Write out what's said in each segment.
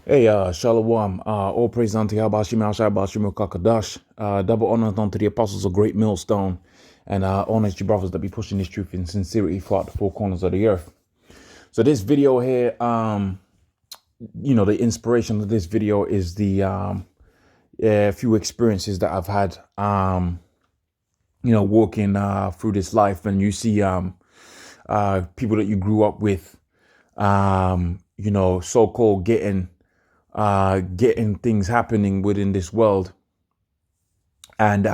Hey, Shalom. All praise unto Yahweh Shim Shai Bashim Kakadash. Double honors unto the apostles of Great Millstone. And honors to brothers that be pushing this truth in sincerity throughout the four corners of the earth. So this video here, the inspiration of this video is the few experiences that I've had, walking through this life. And you see people that you grew up with, so-called getting things happening within this world, and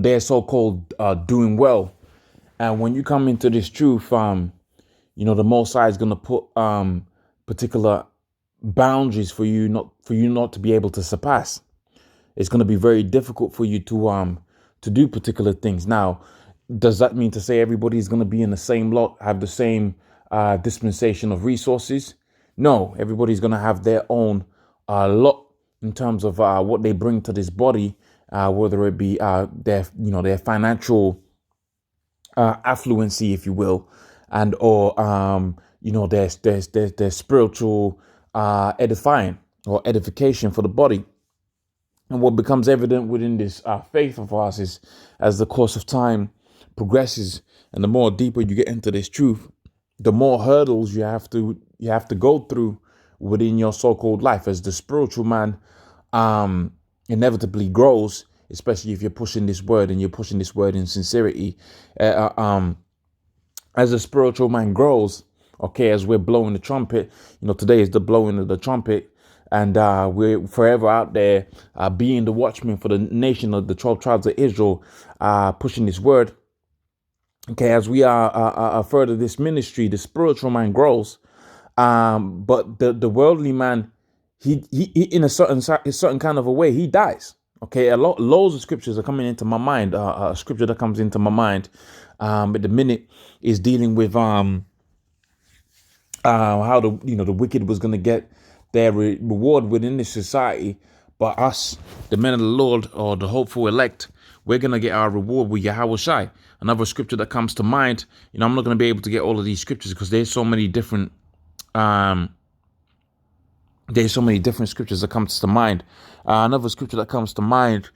they're so-called doing well. And when you come into this truth, the Most High is going to put particular boundaries for you not to be able to surpass. It's going to be very difficult for you to do particular things. Now, does that mean to say everybody's going to be in the same lot, have the same dispensation of resources? No, everybody's going to have their own lot in terms of what they bring to this body, whether it be their financial affluency, if you will, and or their spiritual edifying or edification for the body. And what becomes evident within this faith of ours is, as the course of time progresses and the more deeper you get into this truth, the more hurdles you have to go through within your so-called life as the spiritual man inevitably grows, especially if you're pushing this word and you're pushing this word in sincerity. As the spiritual man grows, okay, as we're blowing the trumpet, today is the blowing of the trumpet. And we're forever out there being the watchman for the nation of the 12 tribes of Israel, pushing this word. Okay, as we are further this ministry, the spiritual man grows, but the worldly man, he in a certain kind of a way, he dies. Okay, loads of scriptures are coming into my mind. A scripture that comes into my mind at the minute is dealing with how the wicked was going to get their reward within this society, but us, the men of the Lord, or the hopeful elect, we're going to get our reward with Yahweh Shai. Another scripture that comes to mind, I'm not going to be able to get all of these scriptures because there's so many different scriptures that comes to mind. Another scripture that comes to mind,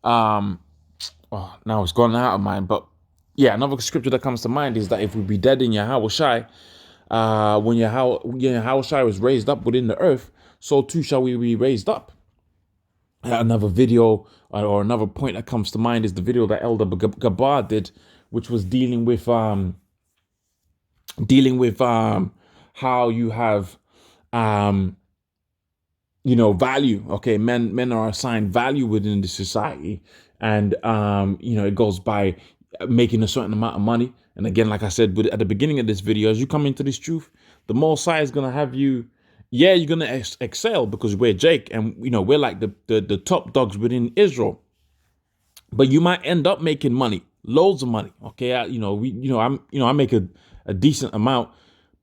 now it's gone out of mind, but yeah, another scripture that comes to mind is that if we be dead in Yahweh Shai, when Yahweh Shai was raised up within the earth, so too shall we be raised up. Another video or another point that comes to mind is the video that Elder Gabar did, which was dealing with how you have value. Okay, men are assigned value within the society, and it goes by making a certain amount of money. And again, like I said at the beginning of this video, as you come into this truth, the Most High is going to have you. Yeah, you're going to excel because we're Jake, and we're like the top dogs within Israel. But you might end up making money, loads of money. Okay, I make a decent amount,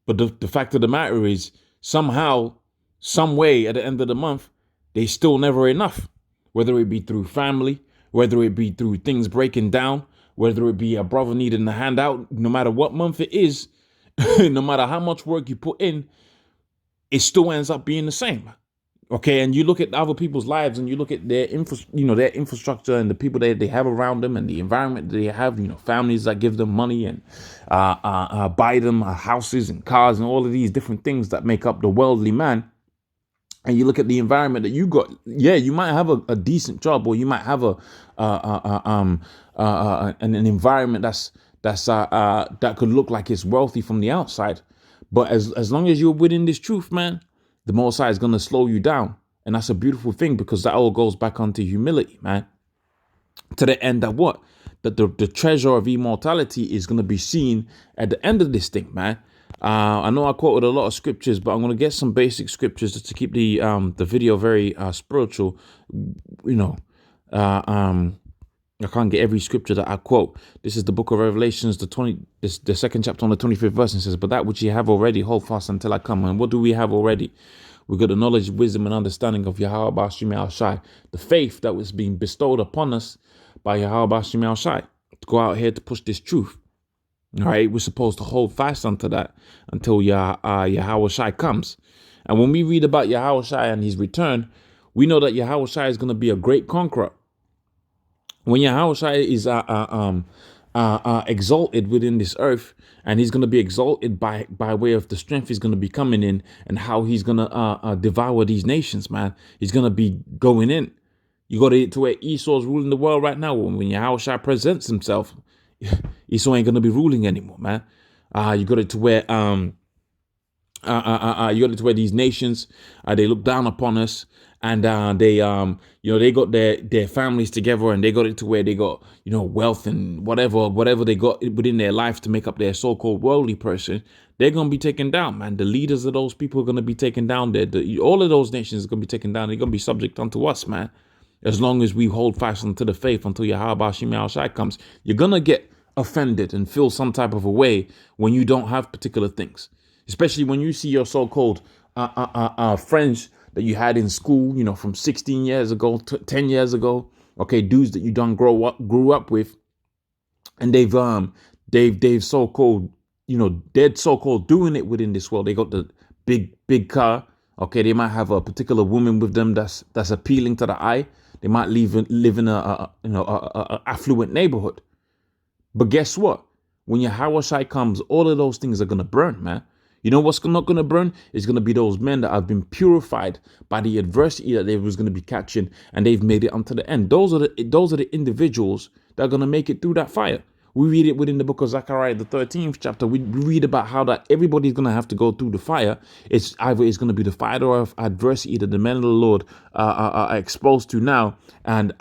but the fact of the matter is, somehow, some way, at the end of the month, they still never enough. Whether it be through family, whether it be through things breaking down, whether it be a brother needing a handout, no matter what month it is, no matter how much work you put in, it still ends up being the same. Okay, and you look at other people's lives and you look at their their infrastructure and the people that they have around them and the environment that they have, families that give them money and buy them houses and cars and all of these different things that make up the worldly man. And you look at the environment that you got. Yeah, you might have a decent job, or you might have an environment that could look like it's wealthy from the outside, but as long as you're within this truth, man, the Most High is going to slow you down, and that's a beautiful thing because that all goes back onto humility, man. To the end that what that the treasure of immortality is going to be seen at the end of this thing, man. I know I quoted a lot of scriptures, but I'm going to get some basic scriptures just to keep the video very spiritual. I can't get every scripture that I quote. This is the book of Revelations, the second chapter on the 25th verse, and says, "But that which ye have already, hold fast until I come." And what do we have already? We got the knowledge, wisdom, and understanding of Yahweh Bashim Al Shai, the faith that was being bestowed upon us by Yahweh Bashim Al Shai to go out here to push this truth. All right, we're supposed to hold fast unto that until Yahweh Shai comes. And when we read about Yahweh Shai and his return, we know that Yahweh Shai is going to be a great conqueror. When Yahweh Shai is exalted within this earth, and he's going to be exalted by way of the strength he's going to be coming in, and how he's going to devour these nations, man. He's going to be going in. You go to where Esau's ruling the world right now. When Yahweh Shai presents himself, Esau ain't going to be ruling anymore, man. You got it to where you got it to where these nations they look down upon us, and they they got their families together, and they got it to where they got wealth and whatever they got within their life to make up their so-called worldly person. They're gonna be taken down, man. The leaders of those people are gonna be taken down. All of those nations are gonna be taken down. They're gonna be subject unto us, man. As long as we hold fast unto the faith until Yahweh Shai Shai comes, you're gonna get offended and feel some type of a way when you don't have particular things. Especially when you see your so-called friends that you had in school, from 16 years ago, 10 years ago, okay, dudes that you done grew up with, and they've so-called, they're so-called doing it within this world. They got the big car, okay. They might have a particular woman with them that's appealing to the eye. They might live in a affluent neighborhood, but guess what? When Yahweh Shai comes, all of those things are gonna burn, man. You know what's not going to burn? It's going to be those men that have been purified by the adversity that they was going to be catching, and they've made it unto the end. Those are the individuals that are going to make it through that fire. We read it within the book of Zechariah, the 13th chapter. We read about how that everybody's going to have to go through the fire. It's going to be the fire of adversity that the men of the Lord are exposed to now, and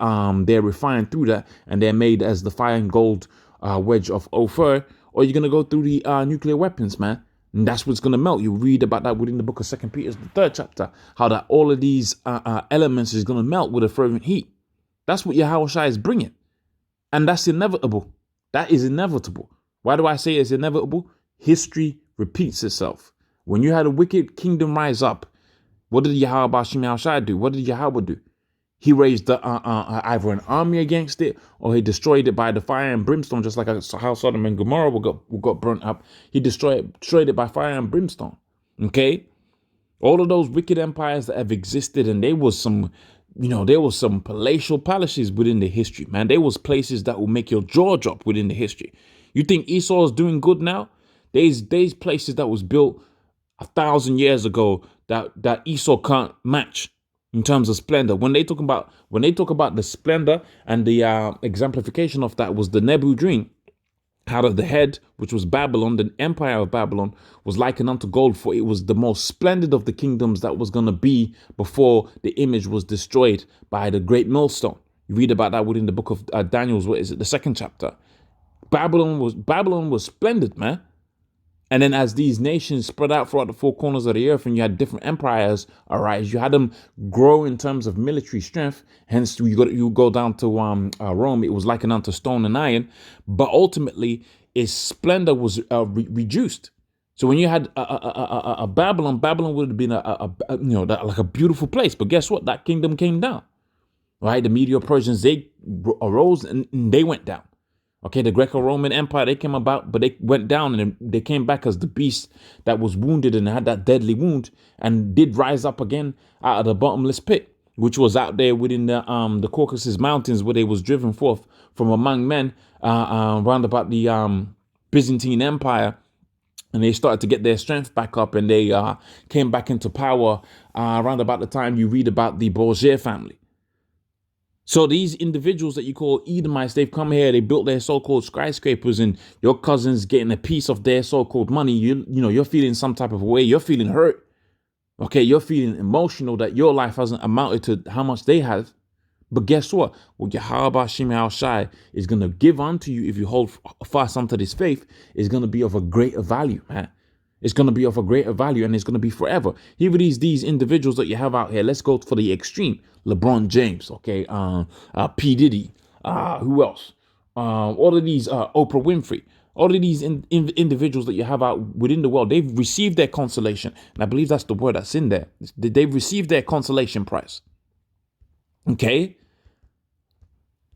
they're refined through that, and they're made as the fire and gold wedge of Ophir, or you're going to go through the nuclear weapons, man. And that's what's going to melt. You read about that within the book of 2 Peter, the 3rd chapter, how that all of these elements is going to melt with a fervent heat. That's what Yahweh Shai is bringing. And that's inevitable. That is inevitable. Why do I say it's inevitable? History repeats itself. When you had a wicked kingdom rise up, what did Yahweh Shai do? What did Yahweh do? He raised either an army against it, or he destroyed it by the fire and brimstone, just like how Sodom and Gomorrah got burnt up. He destroyed it by fire and brimstone. Okay, all of those wicked empires that have existed, and there was some palatial palaces within the history, man. There was places that will make your jaw drop within the history. You think Esau is doing good now? There's places that was built 1,000 years ago that Esau can't match in terms of splendor. When they talk about the splendor, and the exemplification of that was the Nebu dream, how the head, which was Babylon, the empire of Babylon, was likened unto gold, for it was the most splendid of the kingdoms that was going to be before the image was destroyed by the great millstone. You read about that within the book of Daniel, what is it, the 2nd chapter. Babylon was splendid, man. And then as these nations spread out throughout the four corners of the earth, and you had different empires arise, you had them grow in terms of military strength. Hence, you go down to Rome. It was likened unto stone and iron, but ultimately its splendor was reduced. So when you had a Babylon would have been like a beautiful place. But guess what? That kingdom came down. Right? The Medo-Persians, they arose and they went down. Okay, the Greco-Roman Empire, they came about, but they went down, and they came back as the beast that was wounded and had that deadly wound, and did rise up again out of the bottomless pit, which was out there within the Caucasus Mountains, where they was driven forth from among men round about the Byzantine Empire. And they started to get their strength back up, and they came back into power around about the time you read about the Borgia family. So these individuals that you call Edomites, they've come here, they built their so-called skyscrapers, and your cousin's getting a piece of their so-called money. You're feeling some type of way. You're feeling hurt. Okay, you're feeling emotional that your life hasn't amounted to how much they have. But guess what? What Yahweh Shai is going to give unto you if you hold fast unto this faith is going to be of a greater value, man. It's going to be of a greater value, and it's going to be forever. Here are these individuals that you have out here. Let's go for the extreme. LeBron James, okay, P. Diddy, who else? All of these, Oprah Winfrey, all of these individuals that you have out within the world, they've received their consolation. And I believe that's the word that's in there. They've received their consolation prize. Okay?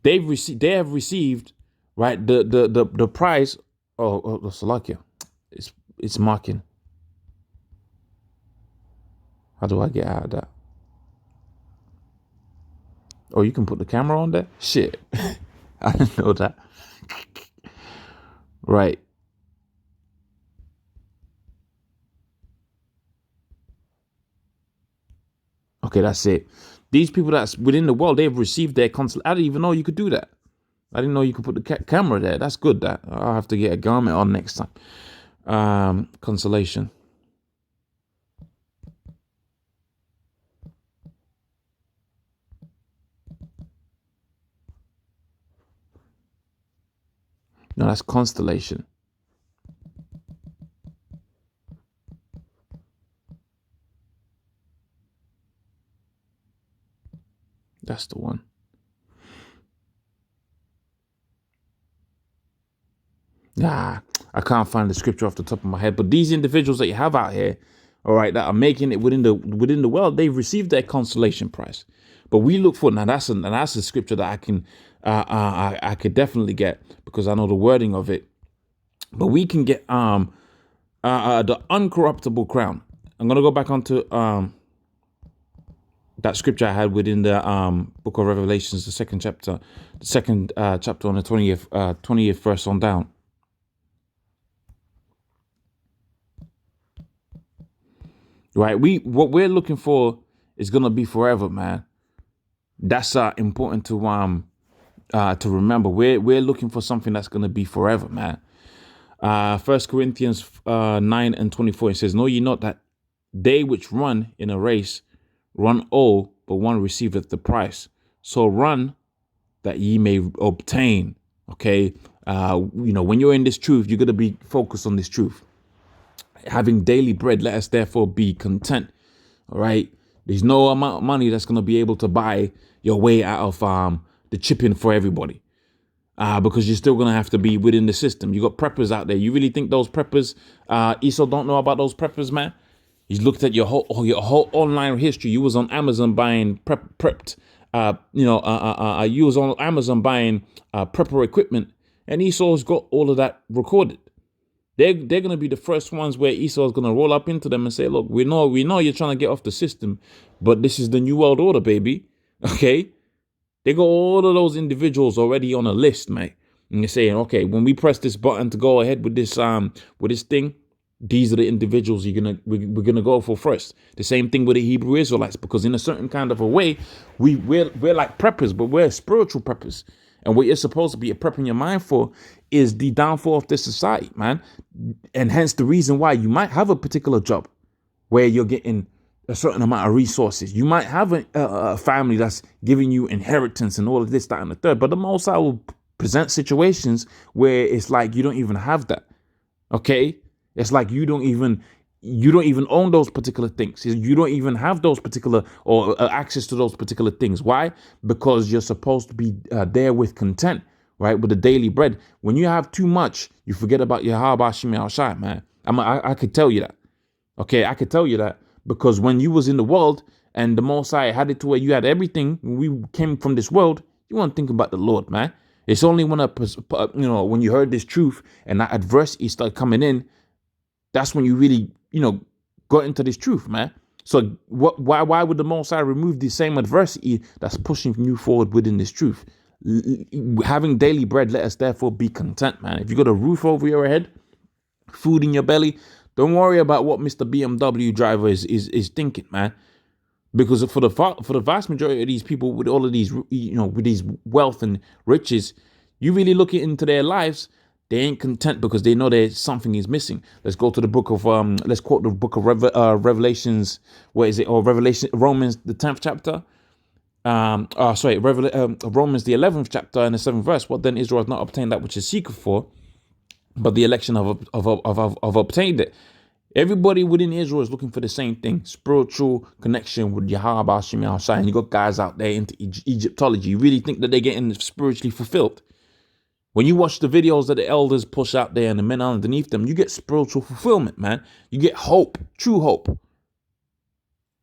They have received, right, the prize Oh, Slovakia. It's marking. How do I get out of that? Oh, you can put the camera on there? Shit. I didn't know that. Right. Okay, that's it. These people that's within the world, they've received their consolation. I didn't even know you could do that. I didn't know you could put the camera there. That's good. That I'll have to get a garment on next time. Consolation. No, that's constellation. That's the one. Nah, I can't find the scripture off the top of my head. But these individuals that you have out here, all right, that are making it within the world, they've received their consolation prize. But we look for now. That's a scripture that I can I could definitely get because I know the wording of it. But we can get the uncorruptible crown. I'm gonna go back onto that scripture I had within the book of Revelations, the second chapter, chapter on the 20th verse on down. Right, what we're looking for is gonna be forever, man. That's important to remember. We're looking for something that's gonna be forever, man. 1 Corinthians 9:24, it says, "Know ye not that they which run in a race run all, but one receiveth the prize. So run that ye may obtain." Okay, when you're in this truth, you're gonna be focused on this truth. Having daily bread, let us therefore be content. All right, there's no amount of money that's gonna be able to buy your way out of the chipping for everybody. Because you're still gonna have to be within the system. You got preppers out there. You really think those preppers, Esau don't know about those preppers, man? He's looked at your whole online history. You was on Amazon buying prepped. You was on Amazon buying prepper equipment, and Esau's got all of that recorded. They're gonna be the first ones where Esau's gonna roll up into them and say, "Look, we know you're trying to get off the system, but this is the new world order, baby." Okay. They got all of those individuals already on a list, mate. And you're saying, okay, when we press this button to go ahead with this thing, these are the individuals we're gonna go for first. The same thing with the Hebrew Israelites, because in a certain kind of a way, we're like preppers, but we're spiritual preppers. And what you're supposed to be prepping your mind for is the downfall of this society, man. And hence the reason why you might have a particular job where you're getting a certain amount of resources. You might have a family that's giving you inheritance and all of this, that, and the third. But the Most High will present situations where it's like you don't even have that. Okay, it's like you don't even own those particular things. You don't even have those particular or access to those particular things. Why? Because you're supposed to be there with content, right? With the daily bread. When you have too much, you forget about your Habashim Shai, man. I could tell you that. Okay, I could tell you that. Because when you was in the world and the Most High had it to where you had everything, when we came from this world, you weren't thinking about the Lord, man. It's only when when you heard this truth and that adversity started coming in, that's when you really, got into this truth, man. So why would the Most High remove the same adversity that's pushing you forward within this truth? Having daily bread, let us therefore be content, man. If you got a roof over your head, food in your belly, don't worry about what Mr. BMW driver is thinking, man. Because for the vast majority of these people with all of these, with these wealth and riches, you really look into their lives, they ain't content because they know there's something is missing. Let's go to the book of let's quote the book of Revelations. What is it? Or Romans the 10th chapter. Romans the 11th chapter and the 7th verse. What then Israel has not obtained that which is seeked for, but the election of obtained it. Everybody within Israel is looking for the same thing: spiritual connection with Yahweh Hashem Yahushua. And you got guys out there into Egyptology. You really think that they're getting spiritually fulfilled? When you watch the videos that the elders push out there and the men underneath them, you get spiritual fulfillment, man. You get hope, true hope.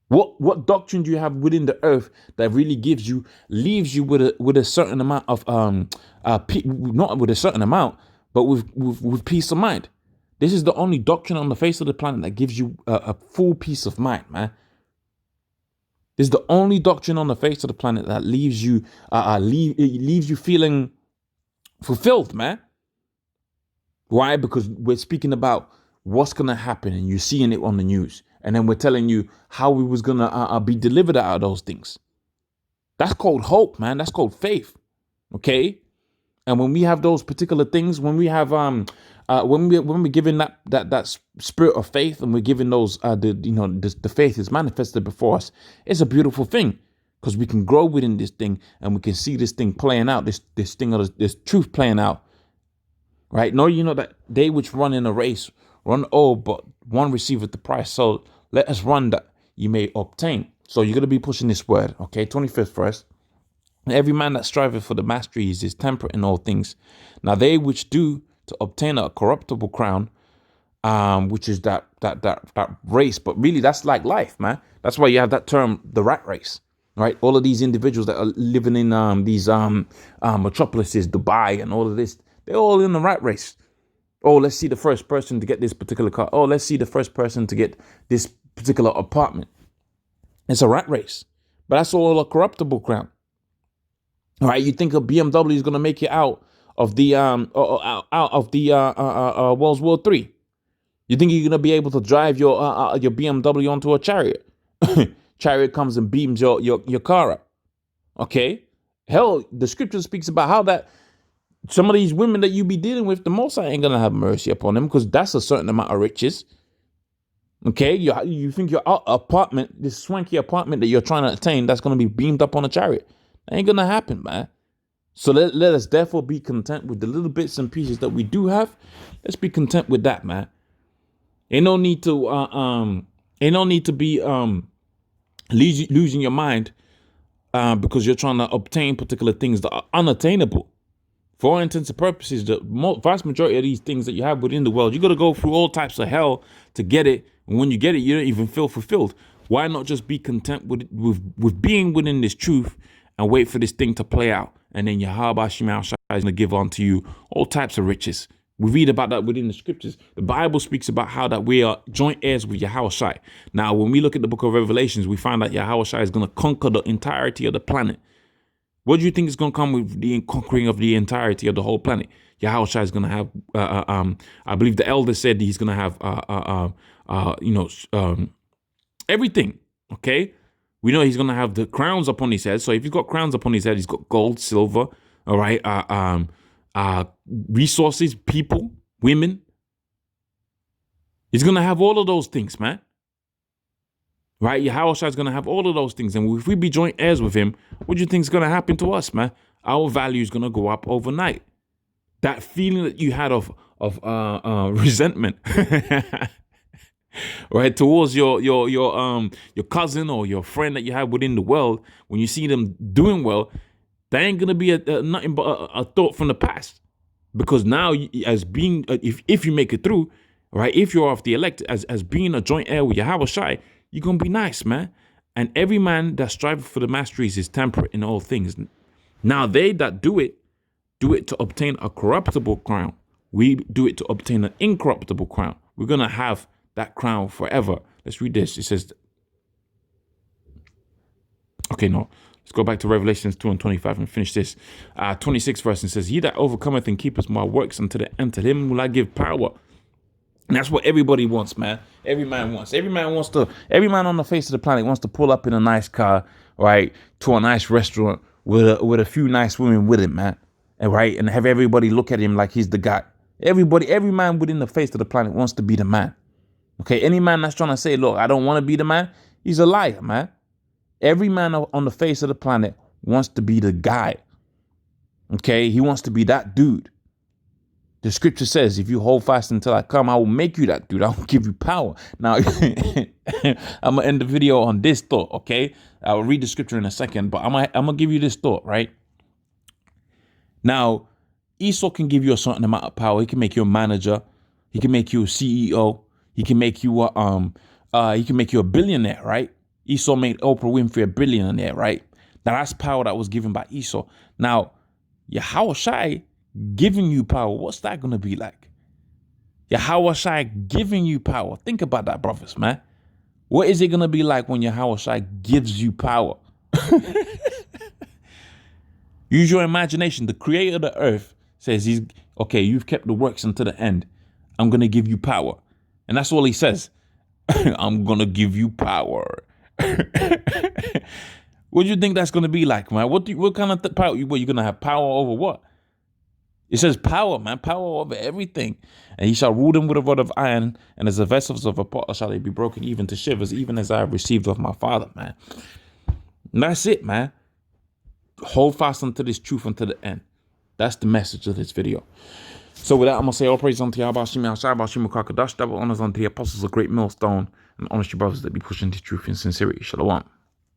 What doctrine do you have within the earth that really leaves you with a certain amount of not with a certain amount, but with peace of mind. This is the only doctrine on the face of the planet that gives you a full peace of mind, man. This is the only doctrine on the face of the planet that leaves you leaves you feeling fulfilled, man. Why? Because we're speaking about what's gonna happen, and you're seeing it on the news, and then we're telling you how we was gonna be delivered out of those things. That's called hope, man. That's called faith. Okay. And when we have those particular things, when we have when we're given that spirit of faith, and we're given those the faith is manifested before us, it's a beautiful thing, because we can grow within this thing, and we can see this thing playing out, this thing of this truth playing out. Right? No, you know that they which run in a race run all, but one receiveth the prize. So let us run that you may obtain. So you're gonna be pushing this word, okay? 25th verse. Every man that striveth for the masteries is temperate in all things. Now they which do to obtain a corruptible crown, which is that race, but really that's like life, man. That's why you have that term, the rat race, right? All of these individuals that are living in these metropolises, Dubai, and all of this, they're all in the rat race. Oh, let's see the first person to get this particular car. Oh, let's see the first person to get this particular apartment. It's a rat race, but that's all a corruptible crown. All right, you think a BMW is going to make it out of the World War III? You think you're going to be able to drive your BMW onto a chariot? Chariot comes and beams your car up. Okay, hell, the scripture speaks about how that some of these women that you be dealing with, the Most High ain't going to have mercy upon them, because that's a certain amount of riches. Okay, you think your apartment, this swanky apartment that you're trying to attain, that's going to be beamed up on a chariot. Ain't gonna happen, man. So let us therefore be content with the little bits and pieces that we do have. Let's be content with that, man. Ain't no need to be losing your mind because you're trying to obtain particular things that are unattainable. For all intents and purposes, the vast majority of these things that you have within the world, you got to go through all types of hell to get it. And when you get it, you don't even feel fulfilled. Why not just be content with being within this truth and wait for this thing to play out? And then Yahweh Shema Shai is going to give unto you all types of riches. We read about that within the scriptures. The Bible speaks about how that we are joint heirs with Yahweh Shai. Now, when we look at the book of Revelations, we find that Yahweh Shai is going to conquer the entirety of the planet. What do you think is going to come with the conquering of the entirety of the whole planet? Yahweh Shai is going to have, I believe the elder said he's going to have, everything. Okay. We know he's going to have the crowns upon his head. So if he's got crowns upon his head, he's got gold, silver, all right, resources, people, women. He's going to have all of those things, man. Right? Yahweh Shai is going to have all of those things. And if we be joint heirs with him, what do you think is going to happen to us, man? Our value is going to go up overnight. That feeling that you had of resentment, right, towards your cousin or your friend that you have within the world, when you see them doing well, that ain't gonna be nothing but a thought from the past. Because now, as being if you make it through, right, if you're of the elect, as being a joint heir with Yahweh Shai, you're gonna be nice, man. And every man that striveth for the masteries is temperate in all things. Now they that do it to obtain a corruptible crown. We do it to obtain an incorruptible crown. We're gonna have that crown forever. Let's read this. It says, okay, no. Let's go back to Revelations 2:25 and finish this. 26th verse, and says, he that overcometh and keepeth my works unto the end, to him will I give power. And that's what everybody wants, man. Every man wants. Every man on the face of the planet wants to pull up in a nice car, right, to a nice restaurant with a few nice women with him, man. And right, and have everybody look at him like he's the guy. Every man within the face of the planet wants to be the man. Okay, any man that's trying to say, look, I don't want to be the man, he's a liar, man. Every man on the face of the planet wants to be the guy. Okay, he wants to be that dude. The scripture says, if you hold fast until I come, I will make you that dude. I will give you power. Now, I'm going to end the video on this thought, okay? I will read the scripture in a second, but I'm going to give you this thought, right? Now, Esau can give you a certain amount of power. He can make you a manager. He can make you a CEO. He can make you a billionaire, right? Esau made Oprah Winfrey a billionaire, right? Now that's power that was given by Esau. Now, Yahweh Shai giving you power. What's that going to be like? Yahweh Shai giving you power. Think about that, brothers, man. What is it going to be like when Yahweh Shai gives you power? Use your imagination. The creator of the earth says okay, you've kept the works until the end. I'm going to give you power. And that's all he says. I'm going to give you power. What do you think that's going to be like, man? What kind of power? You're going to have power over what? It says power, man, power over everything. And he shall rule them with a rod of iron, and as the vessels of a potter shall they be broken even to shivers, even as I have received of my Father, man. And that's it, man. Hold fast unto this truth until the end. That's the message of this video. So with that, I'm going to say all praise unto Yahweh Shimi Al-Shai, Shimi Kakadash, double honors unto the apostles of Great Millstone, and honest your brothers that be pushing this truth in sincerity. Shalom.